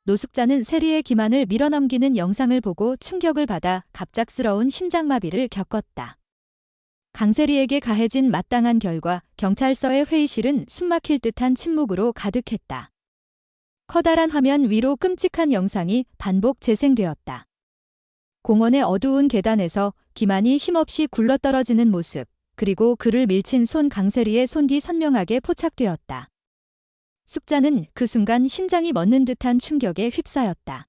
노숙자는 세리의 기만을 밀어넘기는 영상을 보고 충격을 받아 갑작스러운 심장마비를 겪었다. 강세리에게 가해진 마땅한 결과 경찰서의 회의실은 숨막힐 듯한 침묵으로 가득했다. 커다란 화면 위로 끔찍한 영상이 반복 재생되었다. 공원의 어두운 계단에서 기만이 힘없이 굴러떨어지는 모습, 그리고 그를 밀친 손 강세리의 손기 선명하게 포착되었다. 숙자는 그 순간 심장이 멎는 듯한 충격에 휩싸였다.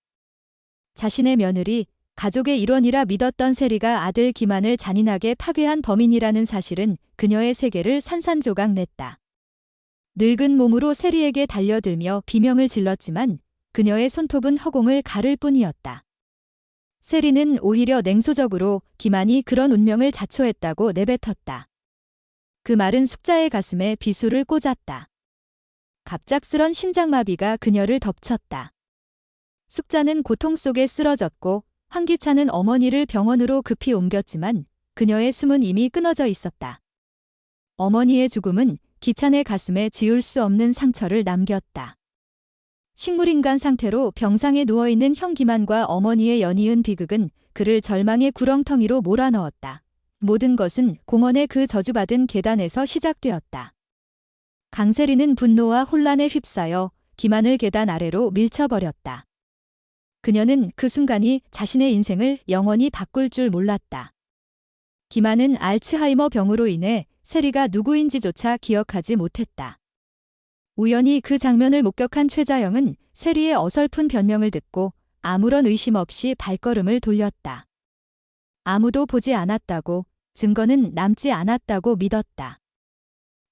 자신의 며느리, 가족의 일원이라 믿었던 세리가 아들 기만을 잔인하게 파괴한 범인이라는 사실은 그녀의 세계를 산산조각 냈다. 늙은 몸으로 세리에게 달려들며 비명을 질렀지만 그녀의 손톱은 허공을 가를 뿐이었다. 세리는 오히려 냉소적으로 기만이 그런 운명을 자초했다고 내뱉었다. 그 말은 숙자의 가슴에 비수를 꽂았다. 갑작스런 심장마비가 그녀를 덮쳤다. 숙자는 고통 속에 쓰러졌고 황기찬은 어머니를 병원으로 급히 옮겼지만 그녀의 숨은 이미 끊어져 있었다. 어머니의 죽음은 기찬의 가슴에 지울 수 없는 상처를 남겼다. 식물인간 상태로 병상에 누워있는 형 기만과 어머니의 연이은 비극은 그를 절망의 구렁텅이로 몰아넣었다. 모든 것은 공원의 그 저주받은 계단에서 시작되었다. 강세리는 분노와 혼란에 휩싸여 기만을 계단 아래로 밀쳐버렸다. 그녀는 그 순간이 자신의 인생을 영원히 바꿀 줄 몰랐다. 기만은 알츠하이머 병으로 인해 세리가 누구인지조차 기억하지 못했다. 우연히 그 장면을 목격한 최자영은 세리의 어설픈 변명을 듣고 아무런 의심 없이 발걸음을 돌렸다. 아무도 보지 않았다고, 증거는 남지 않았다고 믿었다.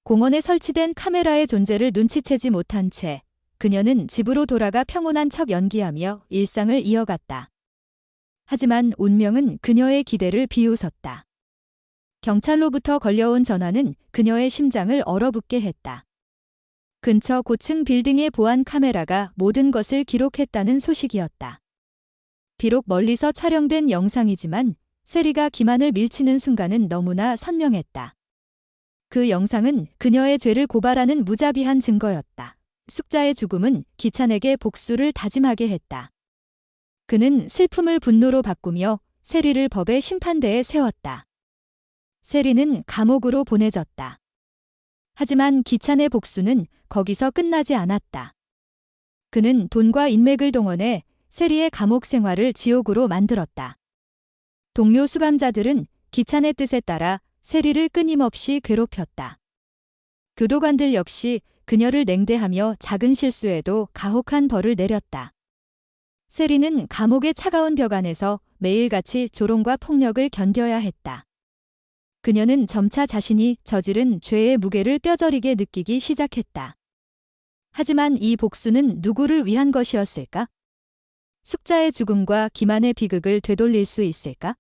공원에 설치된 카메라의 존재를 눈치채지 못한 채 그녀는 집으로 돌아가 평온한 척 연기하며 일상을 이어갔다. 하지만 운명은 그녀의 기대를 비웃었다. 경찰로부터 걸려온 전화는 그녀의 심장을 얼어붙게 했다. 근처 고층 빌딩의 보안 카메라가 모든 것을 기록했다는 소식이었다. 비록 멀리서 촬영된 영상이지만 세리가 기만을 밀치는 순간은 너무나 선명했다. 그 영상은 그녀의 죄를 고발하는 무자비한 증거였다. 숙자의 죽음은 기찬에게 복수를 다짐하게 했다. 그는 슬픔을 분노로 바꾸며 세리를 법의 심판대에 세웠다. 세리는 감옥으로 보내졌다. 하지만 기찬의 복수는 거기서 끝나지 않았다. 그는 돈과 인맥을 동원해 세리의 감옥 생활을 지옥으로 만들었다. 동료 수감자들은 기찬의 뜻에 따라 세리를 끊임없이 괴롭혔다. 교도관들 역시 그녀를 냉대하며 작은 실수에도 가혹한 벌을 내렸다. 세리는 감옥의 차가운 벽 안에서 매일같이 조롱과 폭력을 견뎌야 했다. 그녀는 점차 자신이 저지른 죄의 무게를 뼈저리게 느끼기 시작했다. 하지만 이 복수는 누구를 위한 것이었을까? 숙자의 죽음과 기만의 비극을 되돌릴 수 있을까?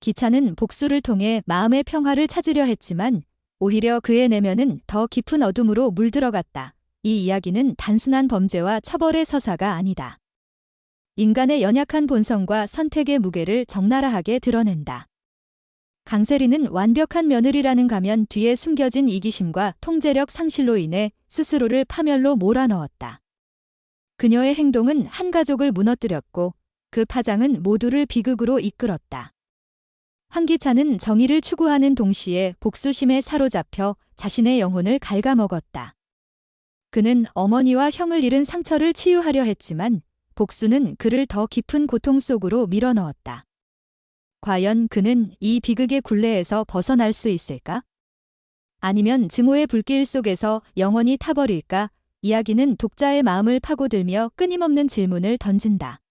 기찬은 복수를 통해 마음의 평화를 찾으려 했지만 오히려 그의 내면은 더 깊은 어둠으로 물들어갔다. 이 이야기는 단순한 범죄와 처벌의 서사가 아니다. 인간의 연약한 본성과 선택의 무게를 적나라하게 드러낸다. 강세리는 완벽한 며느리라는 가면 뒤에 숨겨진 이기심과 통제력 상실로 인해 스스로를 파멸로 몰아넣었다. 그녀의 행동은 한 가족을 무너뜨렸고 그 파장은 모두를 비극으로 이끌었다. 황기찬은 정의를 추구하는 동시에 복수심에 사로잡혀 자신의 영혼을 갉아먹었다. 그는 어머니와 형을 잃은 상처를 치유하려 했지만 복수는 그를 더 깊은 고통 속으로 밀어넣었다. 과연 그는 이 비극의 굴레에서 벗어날 수 있을까? 아니면 증오의 불길 속에서 영원히 타버릴까? 이야기는 독자의 마음을 파고들며 끊임없는 질문을 던진다.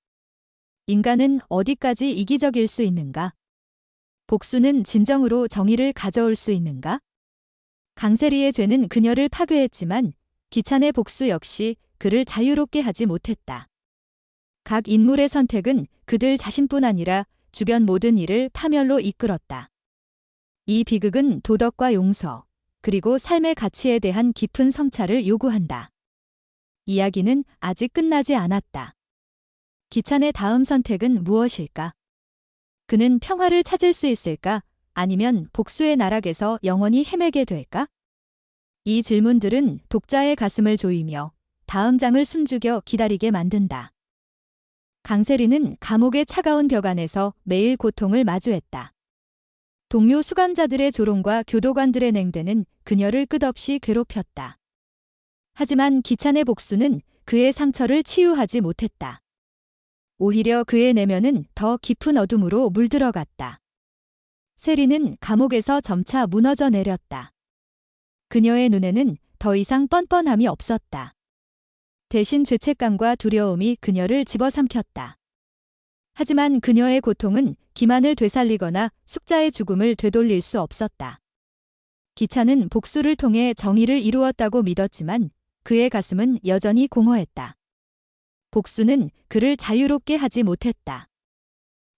인간은 어디까지 이기적일 수 있는가? 복수는 진정으로 정의를 가져올 수 있는가? 강세리의 죄는 그녀를 파괴했지만 기찬의 복수 역시 그를 자유롭게 하지 못했다. 각 인물의 선택은 그들 자신뿐 아니라 주변 모든 일을 파멸로 이끌었다. 이 비극은 도덕과 용서, 그리고 삶의 가치에 대한 깊은 성찰을 요구한다. 이야기는 아직 끝나지 않았다. 기찬의 다음 선택은 무엇일까? 그는 평화를 찾을 수 있을까? 아니면 복수의 나락에서 영원히 헤매게 될까? 이 질문들은 독자의 가슴을 조이며 다음 장을 숨죽여 기다리게 만든다. 강세리는 감옥의 차가운 벽 안에서 매일 고통을 마주했다. 동료 수감자들의 조롱과 교도관들의 냉대는 그녀를 끝없이 괴롭혔다. 하지만 기찬의 복수는 그의 상처를 치유하지 못했다. 오히려 그의 내면은 더 깊은 어둠으로 물들어갔다. 세리는 감옥에서 점차 무너져 내렸다. 그녀의 눈에는 더 이상 뻔뻔함이 없었다. 대신 죄책감과 두려움이 그녀를 집어삼켰다. 하지만 그녀의 고통은 기만을 되살리거나 숙자의 죽음을 되돌릴 수 없었다. 기찬은 복수를 통해 정의를 이루었다고 믿었지만 그의 가슴은 여전히 공허했다. 복수는 그를 자유롭게 하지 못했다.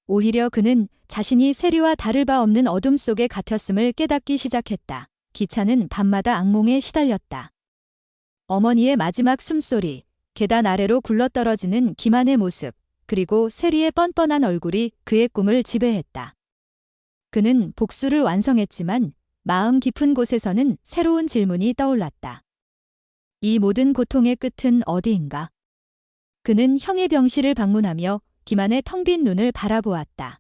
오히려 그는 자신이 세리와 다를 바 없는 어둠 속에 갇혔음을 깨닫기 시작했다. 기찬은 밤마다 악몽에 시달렸다. 어머니의 마지막 숨소리, 계단 아래로 굴러떨어지는 기만의 모습, 그리고 세리의 뻔뻔한 얼굴이 그의 꿈을 지배했다. 그는 복수를 완성했지만 마음 깊은 곳에서는 새로운 질문이 떠올랐다. 이 모든 고통의 끝은 어디인가? 그는 형의 병실을 방문하며 기만의 텅 빈 눈을 바라보았다.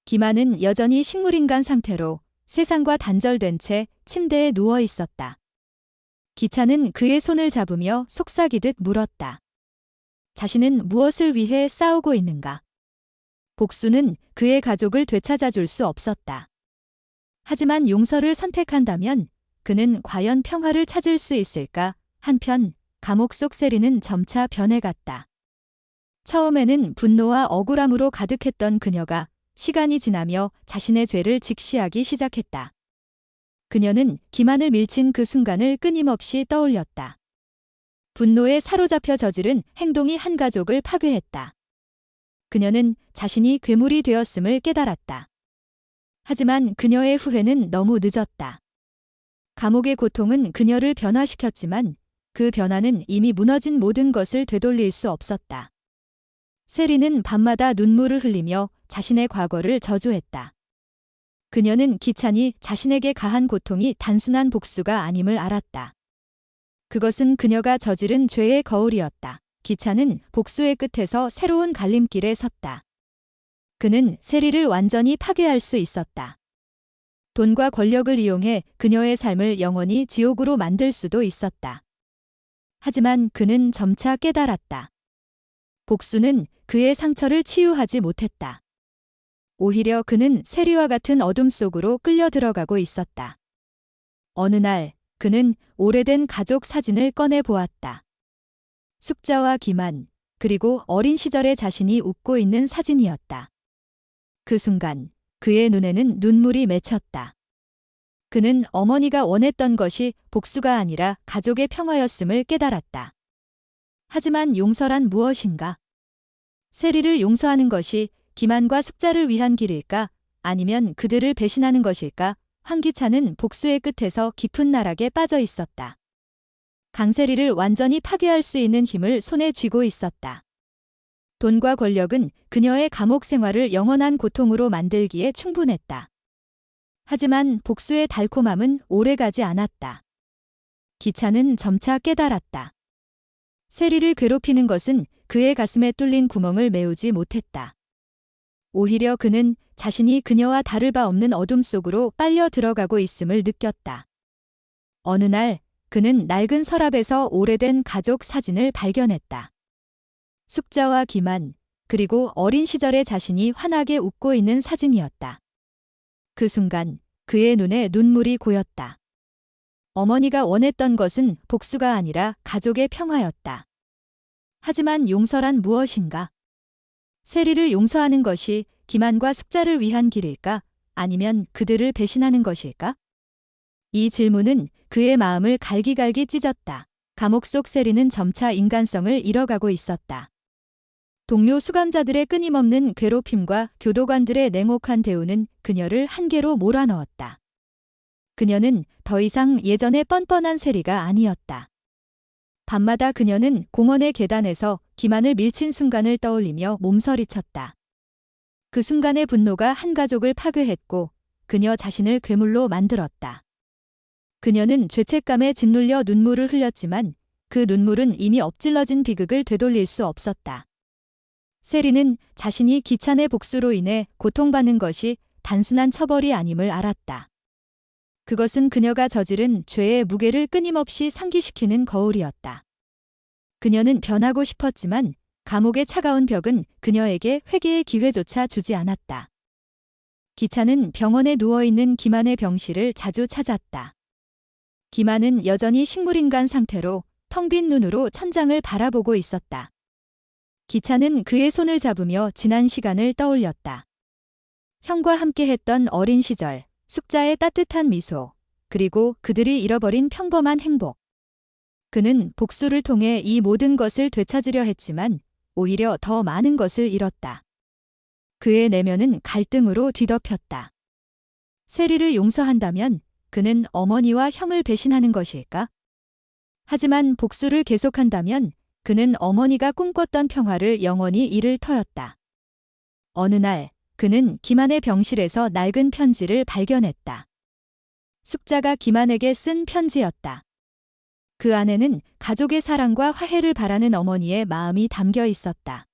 기만은 여전히 식물인간 상태로 세상과 단절된 채 침대에 누워 있었다. 기찬은 그의 손을 잡으며 속삭이듯 물었다. 자신은 무엇을 위해 싸우고 있는가? 복수는 그의 가족을 되찾아줄 수 없었다. 하지만 용서를 선택한다면 그는 과연 평화를 찾을 수 있을까? 한편 감옥 속 세리는 점차 변해갔다. 처음에는 분노와 억울함으로 가득했던 그녀가 시간이 지나며 자신의 죄를 직시하기 시작했다. 그녀는 기만을 밀친 그 순간을 끊임없이 떠올렸다. 분노에 사로잡혀 저지른 행동이 한 가족을 파괴했다. 그녀는 자신이 괴물이 되었음을 깨달았다. 하지만 그녀의 후회는 너무 늦었다. 감옥의 고통은 그녀를 변화시켰지만 그 변화는 이미 무너진 모든 것을 되돌릴 수 없었다. 세리는 밤마다 눈물을 흘리며 자신의 과거를 저주했다. 그녀는 기찬이 자신에게 가한 고통이 단순한 복수가 아님을 알았다. 그것은 그녀가 저지른 죄의 거울이었다. 기찬은 복수의 끝에서 새로운 갈림길에 섰다. 그는 세리를 완전히 파괴할 수 있었다. 돈과 권력을 이용해 그녀의 삶을 영원히 지옥으로 만들 수도 있었다. 하지만 그는 점차 깨달았다. 복수는 그의 상처를 치유하지 못했다. 오히려 그는 세리와 같은 어둠 속으로 끌려 들어가고 있었다. 어느 날 그는 오래된 가족 사진을 꺼내 보았다. 숙자와 기만, 그리고 어린 시절의 자신이 웃고 있는 사진이었다. 그 순간 그의 눈에는 눈물이 맺혔다. 그는 어머니가 원했던 것이 복수가 아니라 가족의 평화였음을 깨달았다. 하지만 용서란 무엇인가? 세리를 용서하는 것이 기만과 숙자를 위한 길일까? 아니면 그들을 배신하는 것일까? 황기찬은 복수의 끝에서 깊은 나락에 빠져 있었다. 강세리를 완전히 파괴할 수 있는 힘을 손에 쥐고 있었다. 돈과 권력은 그녀의 감옥 생활을 영원한 고통으로 만들기에 충분했다. 하지만 복수의 달콤함은 오래가지 않았다. 기찬은 점차 깨달았다. 세리를 괴롭히는 것은 그의 가슴에 뚫린 구멍을 메우지 못했다. 오히려 그는 자신이 그녀와 다를 바 없는 어둠 속으로 빨려 들어가고 있음을 느꼈다. 어느 날 그는 낡은 서랍에서 오래된 가족 사진을 발견했다. 숙자와 기만, 그리고 어린 시절의 자신이 환하게 웃고 있는 사진이었다. 그 순간 그의 눈에 눈물이 고였다. 어머니가 원했던 것은 복수가 아니라 가족의 평화였다. 하지만 용서란 무엇인가? 세리를 용서하는 것이 기만과 숙자를 위한 길일까? 아니면 그들을 배신하는 것일까? 이 질문은 그의 마음을 갈기갈기 찢었다. 감옥 속 세리는 점차 인간성을 잃어가고 있었다. 동료 수감자들의 끊임없는 괴롭힘과 교도관들의 냉혹한 대우는 그녀를 한계로 몰아넣었다. 그녀는 더 이상 예전의 뻔뻔한 세리가 아니었다. 밤마다 그녀는 공원의 계단에서 기만을 밀친 순간을 떠올리며 몸서리쳤다. 그 순간의 분노가 한 가족을 파괴했고 그녀 자신을 괴물로 만들었다. 그녀는 죄책감에 짓눌려 눈물을 흘렸지만 그 눈물은 이미 엎질러진 비극을 되돌릴 수 없었다. 세리는 자신이 기찬의 복수로 인해 고통받는 것이 단순한 처벌이 아님을 알았다. 그것은 그녀가 저지른 죄의 무게를 끊임없이 상기시키는 거울이었다. 그녀는 변하고 싶었지만 감옥의 차가운 벽은 그녀에게 회개의 기회조차 주지 않았다. 기찬은 병원에 누워있는 김한의 병실을 자주 찾았다. 김한은 여전히 식물인간 상태로 텅 빈 눈으로 천장을 바라보고 있었다. 기찬은 그의 손을 잡으며 지난 시간을 떠올렸다. 형과 함께했던 어린 시절, 숙자의 따뜻한 미소, 그리고 그들이 잃어버린 평범한 행복. 그는 복수를 통해 이 모든 것을 되찾으려 했지만 오히려 더 많은 것을 잃었다. 그의 내면은 갈등으로 뒤덮였다. 세리를 용서한다면 그는 어머니와 형을 배신하는 것일까? 하지만 복수를 계속한다면 그는 어머니가 꿈꿨던 평화를 영원히 잃을 터였다. 어느 날 그는 김한의 병실에서 낡은 편지를 발견했다. 숙자가 김한에게 쓴 편지였다. 그 안에는 가족의 사랑과 화해를 바라는 어머니의 마음이 담겨 있었다.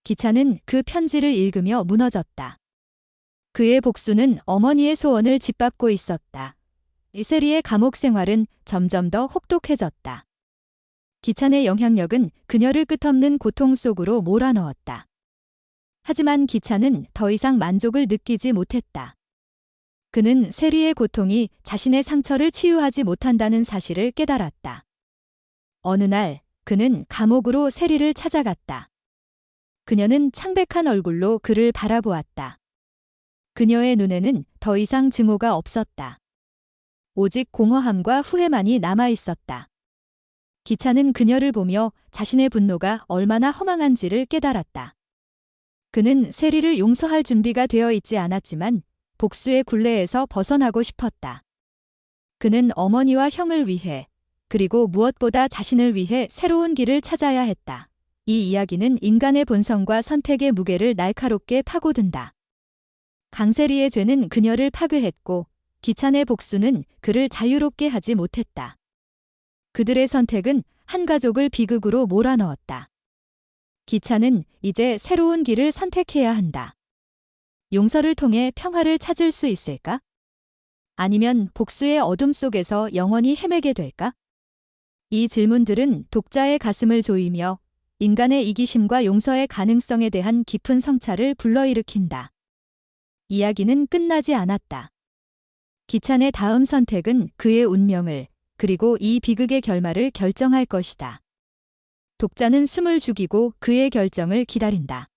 기찬은 그 편지를 읽으며 무너졌다. 그의 복수는 어머니의 소원을 짓밟고 있었다. 세리의 감옥 생활은 점점 더 혹독해졌다. 기찬의 영향력은 그녀를 끝없는 고통 속으로 몰아넣었다. 하지만 기찬은 더 이상 만족을 느끼지 못했다. 그는 세리의 고통이 자신의 상처를 치유하지 못한다는 사실을 깨달았다. 어느 날 그는 감옥으로 세리를 찾아갔다. 그녀는 창백한 얼굴로 그를 바라보았다. 그녀의 눈에는 더 이상 증오가 없었다. 오직 공허함과 후회만이 남아 있었다. 기찬은 그녀를 보며 자신의 분노가 얼마나 허망한지를 깨달았다. 그는 세리를 용서할 준비가 되어 있지 않았지만 복수의 굴레에서 벗어나고 싶었다. 그는 어머니와 형을 위해, 그리고 무엇보다 자신을 위해 새로운 길을 찾아야 했다. 이 이야기는 인간의 본성과 선택의 무게를 날카롭게 파고든다. 강세리의 죄는 그녀를 파괴했고 기찬의 복수는 그를 자유롭게 하지 못했다. 그들의 선택은 한 가족을 비극으로 몰아넣었다. 기찬은 이제 새로운 길을 선택해야 한다. 용서를 통해 평화를 찾을 수 있을까? 아니면 복수의 어둠 속에서 영원히 헤매게 될까? 이 질문들은 독자의 가슴을 조이며 인간의 이기심과 용서의 가능성에 대한 깊은 성찰을 불러일으킨다. 이야기는 끝나지 않았다. 기찬의 다음 선택은 그의 운명을, 그리고 이 비극의 결말을 결정할 것이다. 독자는 숨을 죽이고 그의 결정을 기다린다.